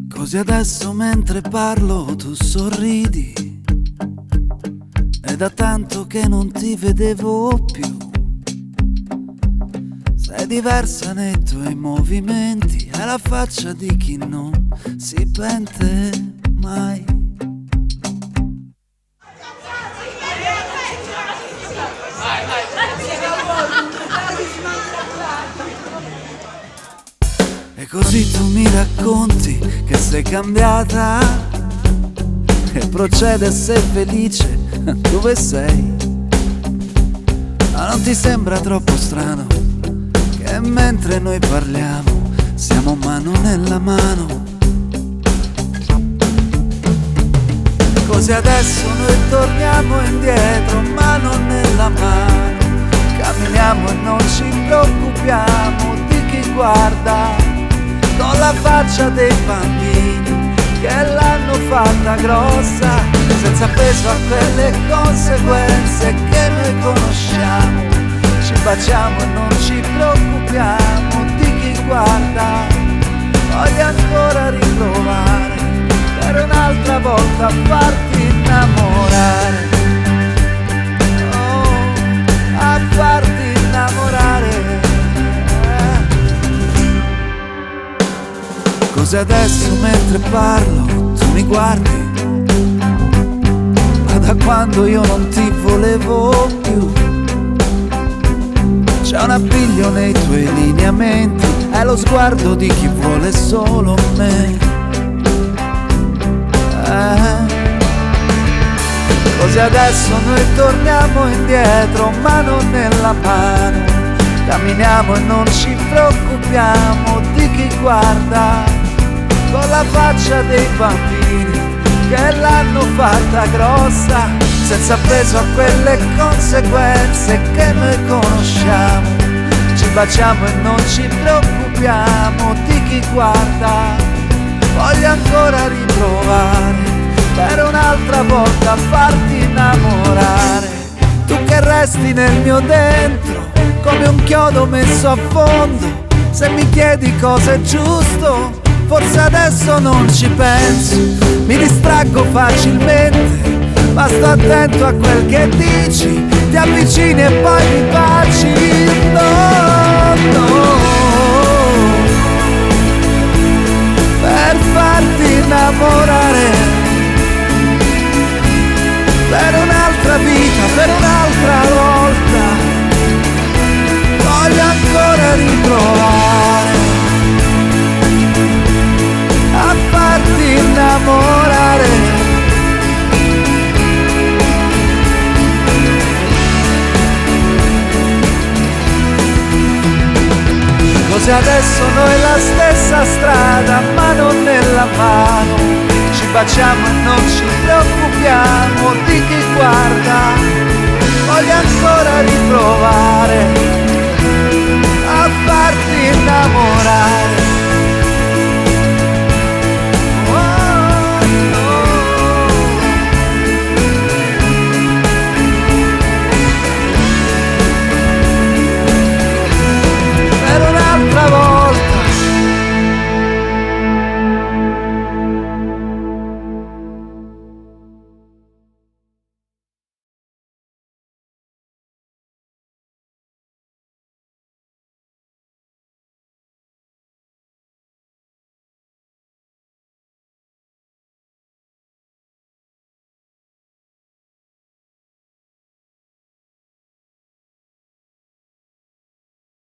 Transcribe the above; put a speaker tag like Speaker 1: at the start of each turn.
Speaker 1: Così adesso mentre parlo tu sorridi, è da tanto che non ti vedevo più. Sei diversa nei tuoi movimenti, hai la faccia di chi non si pente mai. E così tu mi racconti che sei cambiata, che procede, sei felice, dove sei? Ma non ti sembra troppo strano che mentre noi parliamo siamo mano nella mano? Così adesso noi torniamo indietro, mano nella mano, camminiamo e non ci preoccupiamo di chi guarda, con la faccia dei bambini che l'hanno fatta grossa, senza peso a quelle conseguenze che noi conosciamo. Ci baciamo e non ci preoccupiamo di chi guarda. Voglio ancora riprovare per un'altra volta a farti innamorare, oh, a farti innamorare. Così adesso mentre parlo tu mi guardi, ma da quando io non ti volevo più. C'è un appiglio nei tuoi lineamenti, è lo sguardo di chi vuole solo me. Così adesso noi torniamo indietro, mano nella mano, camminiamo e non ci preoccupiamo di chi guarda, con la faccia dei bambini che l'hanno fatta grossa, senza peso a quelle conseguenze che noi conosciamo. Ci baciamo e non ci preoccupiamo di chi guarda. Voglio ancora riprovare per un'altra volta a farti innamorare. Tu che resti nel mio dentro come un chiodo messo a fondo. Se mi chiedi cosa è giusto, forse adesso non ci penso, mi distraggo facilmente, ma sto attento a quel che dici, ti avvicini e poi mi baci. No, no, per farti innamorare, per un'altra vita, per un'altra volta, voglio ancora riprovare a farti innamorare. Così adesso noi la stessa strada, mano nella mano, ci baciamo e non ci preoccupiamo di chi guarda. Voglio ancora riprovare